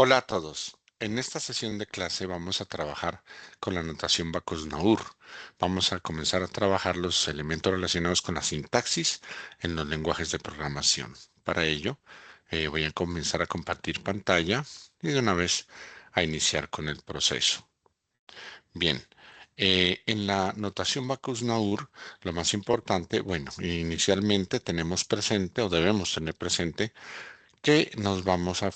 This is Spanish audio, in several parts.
Hola a todos. En esta sesión de clase vamos a trabajar con la notación Backus-Naur. Vamos a comenzar a trabajar los elementos relacionados con la sintaxis en los lenguajes de programación. Para ello, voy a comenzar a compartir pantalla y de una vez a iniciar con el proceso. Bien, en la notación Backus-Naur, lo más importante, bueno, inicialmente tenemos presente o debemos tener presente que nos vamos a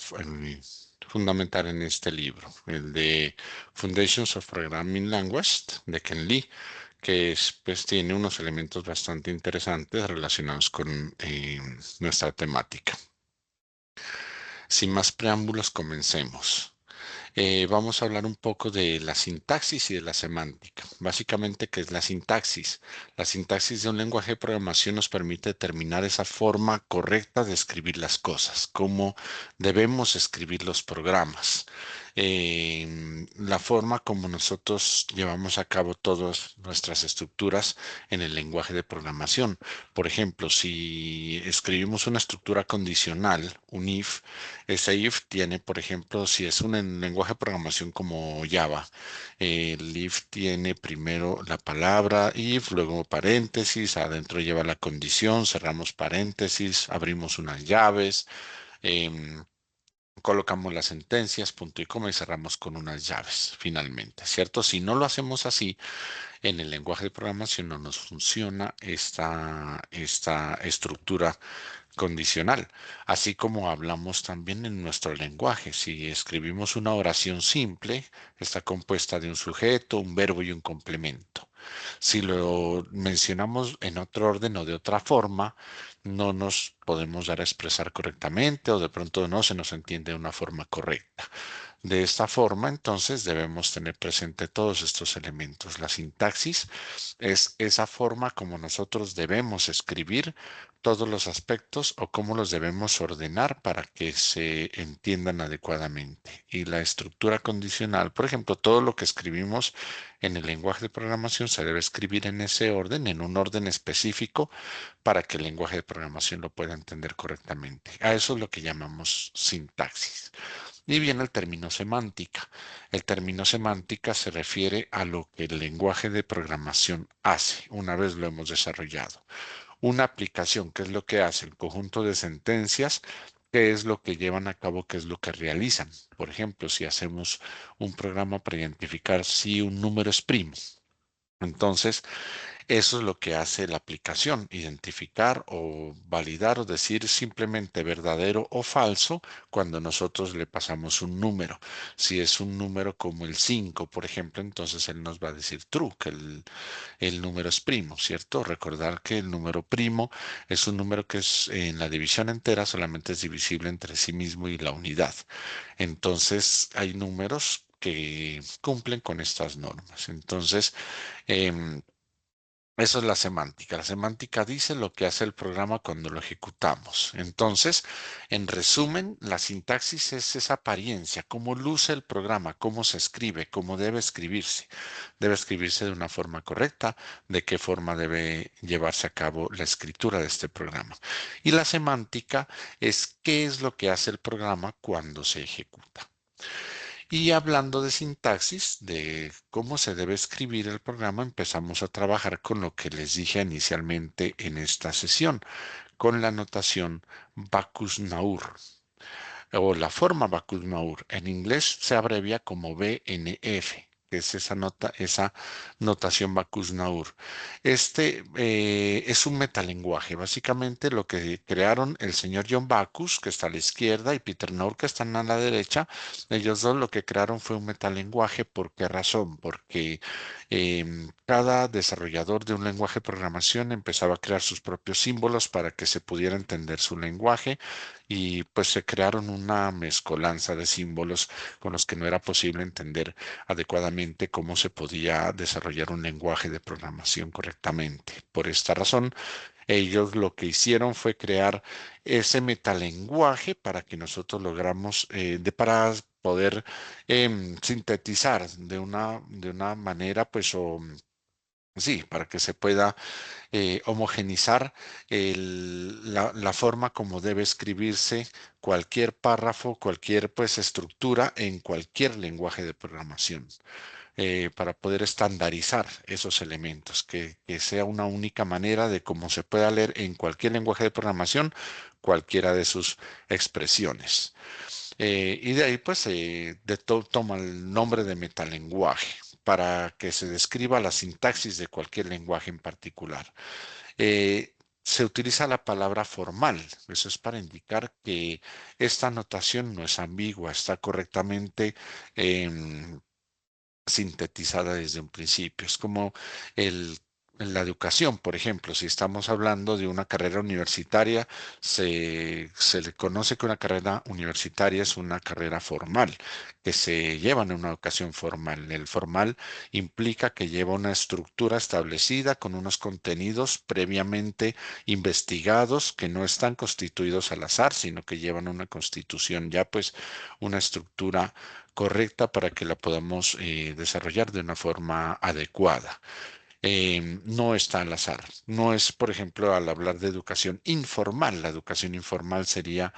fundamentar en este libro, el de Foundations of Programming Language de Ken Lee, que pues, tiene unos elementos bastante interesantes relacionados con nuestra temática. Sin más preámbulos, comencemos. Vamos a hablar un poco de la sintaxis y de la semántica. Básicamente, ¿qué es la sintaxis? La sintaxis de un lenguaje de programación nos permite determinar esa forma correcta de escribir las cosas, cómo debemos escribir los programas, la forma como nosotros llevamos a cabo todas nuestras estructuras en el lenguaje de programación. Por ejemplo, si escribimos una estructura condicional, un if, ese if tiene, por ejemplo, si es un lenguaje de programación como Java, el if tiene primero la palabra if, luego paréntesis, adentro lleva la condición, cerramos paréntesis, abrimos unas llaves, em, colocamos las sentencias, punto y coma y cerramos con unas llaves finalmente, ¿cierto? Si no lo hacemos así, en el lenguaje de programación no nos funciona esta estructura condicional, así como hablamos también en nuestro lenguaje. Si escribimos una oración simple, está compuesta de un sujeto, un verbo y un complemento. Si lo mencionamos en otro orden o de otra forma, no nos podemos dar a expresar correctamente o de pronto no se nos entiende de una forma correcta. De esta forma, entonces, debemos tener presente todos estos elementos. La sintaxis es esa forma como nosotros debemos escribir todos los aspectos o cómo los debemos ordenar para que se entiendan adecuadamente. Y la estructura condicional, por ejemplo, todo lo que escribimos en el lenguaje de programación se debe escribir en ese orden, en un orden específico, para que el lenguaje de programación lo pueda entender correctamente. A eso es lo que llamamos sintaxis. Y viene el término semántica. El término semántica se refiere a lo que el lenguaje de programación hace una vez lo hemos desarrollado. Una aplicación, ¿qué es lo que hace? El conjunto de sentencias, ¿qué es lo que llevan a cabo? ¿Qué es lo que realizan? Por ejemplo, si hacemos un programa para identificar si un número es primo. Entonces, eso es lo que hace la aplicación, identificar o validar o decir simplemente verdadero o falso cuando nosotros le pasamos un número. Si es un número como el 5, por ejemplo, entonces él nos va a decir true, que el número es primo, ¿cierto? Recordar que el número primo es un número que es en la división entera solamente es divisible entre sí mismo y la unidad. Entonces, hay números que cumplen con estas normas. Entonces, em, eso es la semántica. La semántica dice lo que hace el programa cuando lo ejecutamos. Entonces, en resumen, la sintaxis es esa apariencia, cómo luce el programa, cómo se escribe, cómo debe escribirse. Debe escribirse de una forma correcta, de qué forma debe llevarse a cabo la escritura de este programa. Y la semántica es qué es lo que hace el programa cuando se ejecuta. Y hablando de sintaxis, de cómo se debe escribir el programa, empezamos a trabajar con lo que les dije inicialmente en esta sesión, con la notación Backus-Naur o la forma Backus-Naur. En inglés se abrevia como BNF, que es esa notación Backus-Naur. Este es un metalenguaje. Básicamente lo que crearon el señor John Backus, que está a la izquierda, y Peter Naur, que están a la derecha, ellos dos lo que crearon fue un metalenguaje. ¿Por qué razón? Porque cada desarrollador de un lenguaje de programación empezaba a crear sus propios símbolos para que se pudiera entender su lenguaje y pues se crearon una mezcolanza de símbolos con los que no era posible entender adecuadamente cómo se podía desarrollar un lenguaje de programación correctamente. Por esta razón, ellos lo que hicieron fue crear ese metalenguaje para que nosotros logramos, para poder sintetizar de una manera, pues, Sí, para que se pueda homogenizar la forma como debe escribirse cualquier párrafo, cualquier pues estructura en cualquier lenguaje de programación, para poder estandarizar esos elementos, que sea una única manera de cómo se pueda leer en cualquier lenguaje de programación cualquiera de sus expresiones. Y de ahí pues toma el nombre de metalenguaje para que se describa la sintaxis de cualquier lenguaje en particular. Se utiliza la palabra formal. Eso es para indicar que esta notación no es ambigua, está correctamente em, sintetizada desde un principio. Es como el, la educación, por ejemplo, si estamos hablando de una carrera universitaria, se le conoce que una carrera universitaria es una carrera formal, que se lleva en una educación formal. El formal implica que lleva una estructura establecida con unos contenidos previamente investigados que no están constituidos al azar, sino que llevan una constitución ya pues una estructura correcta para que la podamos desarrollar de una forma adecuada. No está al azar. No es, por ejemplo, al hablar de educación informal. La educación informal sería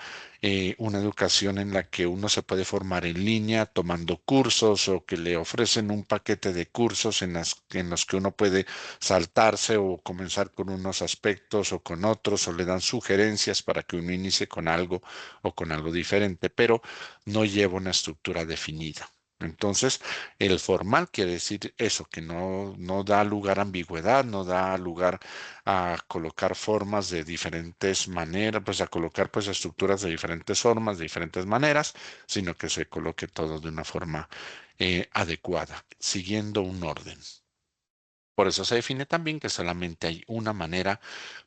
una educación en la que uno se puede formar en línea tomando cursos o que le ofrecen un paquete de cursos en los que uno puede saltarse o comenzar con unos aspectos o con otros o le dan sugerencias para que uno inicie con algo o con algo diferente, pero no lleva una estructura definida. Entonces, el formal quiere decir eso, que no da lugar a ambigüedad, no da lugar a colocar formas de diferentes maneras, pues a colocar pues estructuras de diferentes formas, de diferentes maneras, sino que se coloque todo de una forma adecuada, siguiendo un orden. Por eso se define también que solamente hay una manera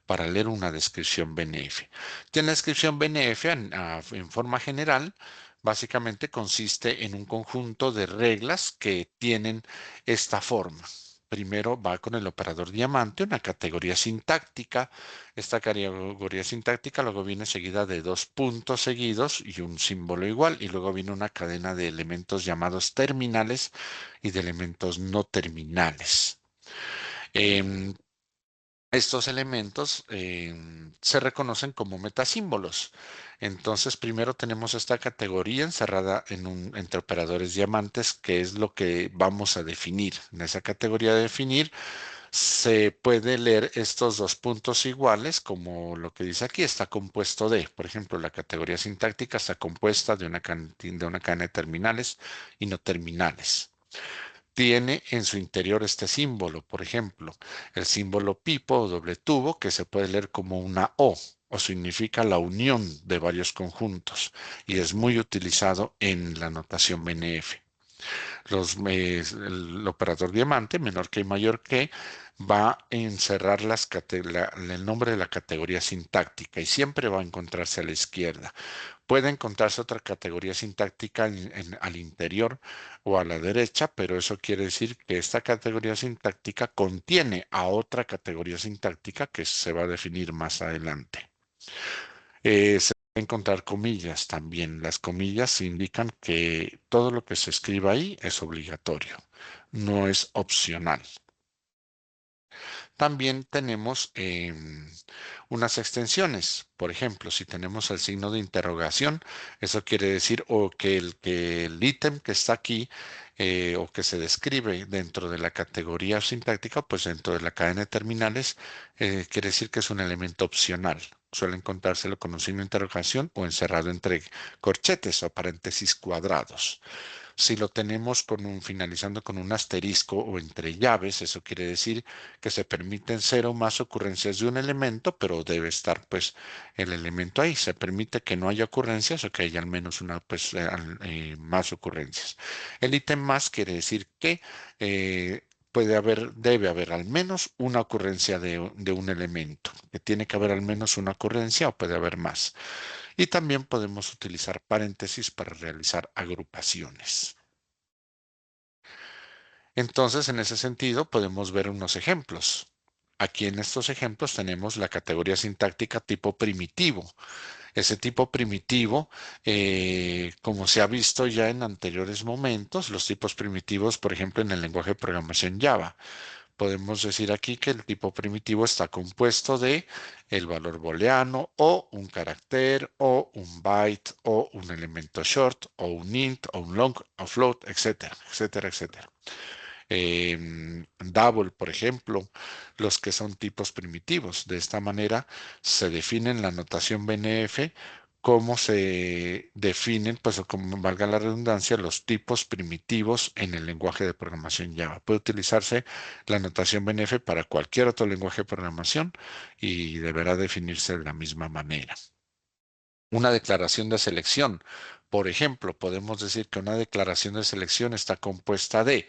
para leer una descripción BNF. La descripción BNF en forma general básicamente consiste en un conjunto de reglas que tienen esta forma. Primero va con el operador diamante, una categoría sintáctica. Esta categoría sintáctica luego viene seguida de dos puntos seguidos y un símbolo igual. Y luego viene una cadena de elementos llamados terminales y de elementos no terminales. Em, Estos elementos se reconocen como metasímbolos. Entonces, primero tenemos esta categoría encerrada entre operadores diamantes, que es lo que vamos a definir. En esa categoría de definir se puede leer estos dos puntos iguales, como lo que dice aquí, está compuesto de, por ejemplo, la categoría sintáctica está compuesta de una cadena de terminales y no terminales. Tiene en su interior este símbolo, por ejemplo, el símbolo pipo o doble tubo, que se puede leer como una o significa la unión de varios conjuntos, y es muy utilizado en la notación BNF. El operador diamante, menor que y mayor que, va a encerrar el nombre de la categoría sintáctica y siempre va a encontrarse a la izquierda. Puede encontrarse otra categoría sintáctica al interior o a la derecha, pero eso quiere decir que esta categoría sintáctica contiene a otra categoría sintáctica que se va a definir más adelante. Se pueden encontrar comillas también. Las comillas indican que todo lo que se escriba ahí es obligatorio, no es opcional. También tenemos unas extensiones. Por ejemplo, si tenemos el signo de interrogación, eso quiere decir o que el ítem que está aquí o que se describe dentro de la categoría sintáctica, pues dentro de la cadena de terminales, quiere decir que es un elemento opcional. Suele encontrárselo con un signo de interrogación o encerrado entre corchetes o paréntesis cuadrados. Si lo tenemos finalizando con un asterisco o entre llaves, eso quiere decir que se permiten cero más ocurrencias de un elemento, pero debe estar pues el elemento ahí. Se permite que no haya ocurrencias o que haya al menos una pues más ocurrencias. El ítem más quiere decir que debe haber al menos una ocurrencia de un elemento, que tiene que haber al menos una ocurrencia o puede haber más. Y también podemos utilizar paréntesis para realizar agrupaciones. Entonces, en ese sentido, podemos ver unos ejemplos. Aquí en estos ejemplos tenemos la categoría sintáctica tipo primitivo. Ese tipo primitivo, como se ha visto ya en anteriores momentos, los tipos primitivos, por ejemplo, en el lenguaje de programación Java. podemos decir aquí que el tipo primitivo está compuesto de el valor booleano o un carácter o un byte o un elemento short o un int o un long o float, etcétera, etcétera, etcétera. Double, por ejemplo, los que son tipos primitivos. De esta manera se definen la notación BNF cómo se definen, pues como valga la redundancia, los tipos primitivos en el lenguaje de programación Java. Puede utilizarse la notación BNF para cualquier otro lenguaje de programación y deberá definirse de la misma manera. Una declaración de selección. Por ejemplo, podemos decir que una declaración de selección está compuesta de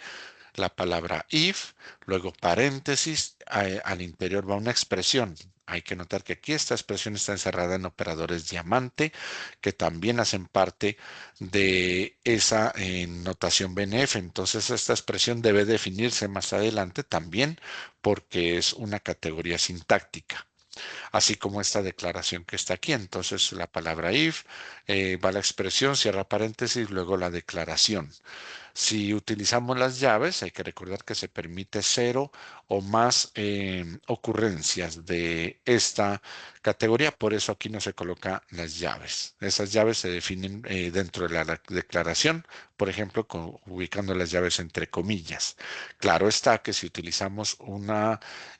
la palabra if, luego paréntesis, al interior va una expresión. Hay que notar que aquí esta expresión está encerrada en operadores diamante, que también hacen parte de esa notación BNF. Entonces, esta expresión debe definirse más adelante también porque es una categoría sintáctica, así como esta declaración que está aquí. Entonces, la palabra if, va la expresión, cierra paréntesis, luego la declaración. Si utilizamos las llaves, hay que recordar que se permite cero o más ocurrencias de esta categoría, por eso aquí no se coloca las llaves. Esas llaves se definen dentro de la declaración, por ejemplo, ubicando las llaves entre comillas. Claro está que si utilizamos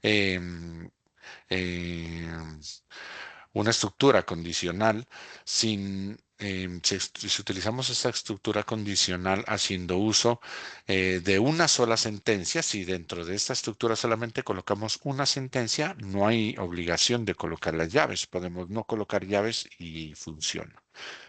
em, em, una estructura condicional si utilizamos esta estructura condicional haciendo uso de una sola sentencia, si dentro de esta estructura solamente colocamos una sentencia, no hay obligación de colocar las llaves. Podemos no colocar llaves y funciona.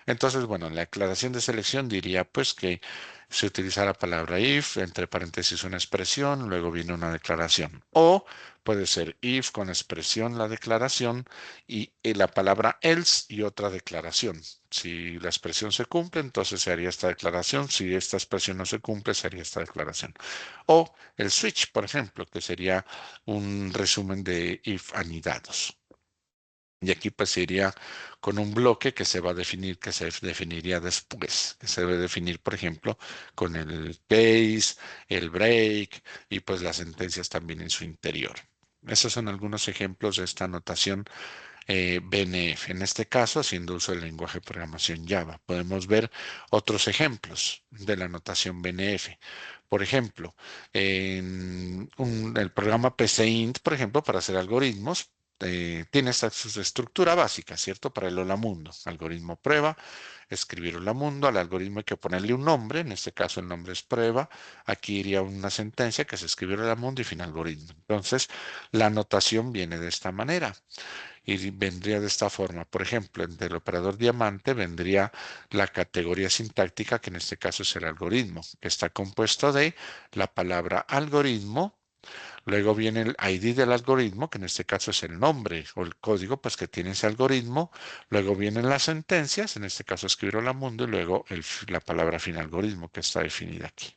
Entonces, bueno, en la declaración de selección diría pues que se utiliza la palabra if, entre paréntesis una expresión, luego viene una declaración. O puede ser if con expresión la declaración y la palabra else y otra declaración. Si la expresión se cumple, entonces se haría esta declaración. Si esta expresión no se cumple, se haría esta declaración. O el switch, por ejemplo, que sería un resumen de if anidados. Y aquí pues iría con un bloque que se va a definir, que se definiría después, que se debe definir, por ejemplo, con el case, el break y pues las sentencias también en su interior. Esos son algunos ejemplos de esta notación BNF. En este caso, haciendo uso del lenguaje de programación Java. Podemos ver otros ejemplos de la notación BNF. Por ejemplo, el programa PCInt, por ejemplo, para hacer algoritmos, tiene esta su estructura básica, ¿cierto? Para el hola mundo. Algoritmo prueba, escribir hola mundo. Al algoritmo hay que ponerle un nombre. En este caso el nombre es prueba. Aquí iría una sentencia que es escribir hola mundo y fin algoritmo. Entonces, la notación viene de esta manera y vendría de esta forma. Por ejemplo, entre el operador diamante vendría la categoría sintáctica, que en este caso es el algoritmo, que está compuesto de la palabra algoritmo. Luego viene el ID del algoritmo, que en este caso es el nombre o el código pues, que tiene ese algoritmo. Luego vienen las sentencias, en este caso escribirlo la mundo, y luego la palabra fin algoritmo, que está definida aquí.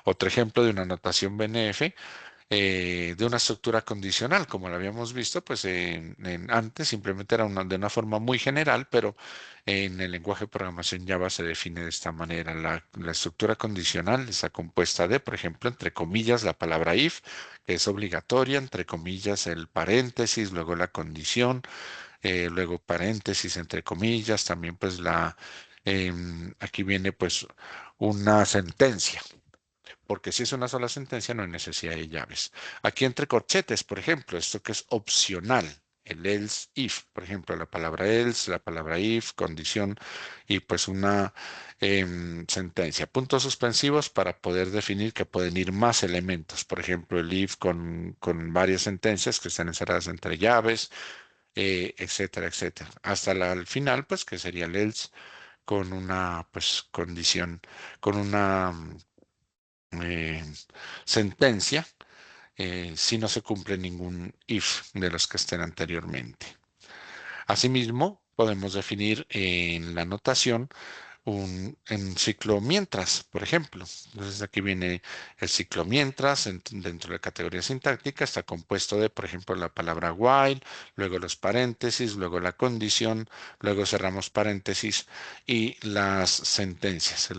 Otro ejemplo de una notación BNF de una estructura condicional, como lo habíamos visto, pues antes simplemente era de una forma muy general, pero en el lenguaje de programación Java se define de esta manera. La estructura condicional está compuesta de, por ejemplo, entre comillas, la palabra if, que es obligatoria, entre comillas, el paréntesis, luego la condición, luego paréntesis, entre comillas, también pues aquí viene pues una sentencia porque si es una sola sentencia no hay necesidad de llaves. Aquí entre corchetes, por ejemplo, esto que es opcional, el else if, por ejemplo, la palabra else, la palabra if, condición y pues una sentencia. Puntos suspensivos para poder definir que pueden ir más elementos, por ejemplo, el if con varias sentencias que están encerradas entre llaves, etcétera, etcétera. Hasta al final, pues que sería el else con una pues condición, con una eh, sentencia si no se cumple ningún if de los que estén anteriormente. Asimismo, podemos definir en la notación en ciclo mientras, por ejemplo. Entonces aquí viene el ciclo mientras dentro de la categoría sintáctica. Está compuesto de, por ejemplo, la palabra while, luego los paréntesis, luego la condición, luego cerramos paréntesis y la sentencia o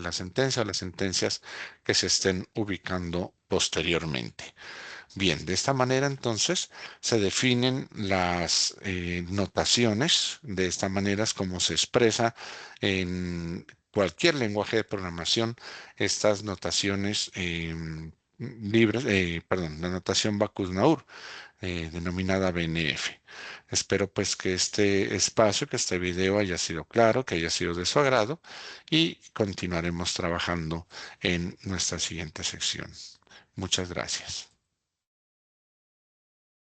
las sentencias que se estén ubicando posteriormente. Bien, de esta manera entonces se definen las notaciones, de esta manera es como se expresa en cualquier lenguaje de programación estas notaciones libres, perdón, la notación Backus-Naur, denominada BNF. Espero pues que este espacio, que este video haya sido claro, que haya sido de su agrado y continuaremos trabajando en nuestra siguiente sección. Muchas gracias.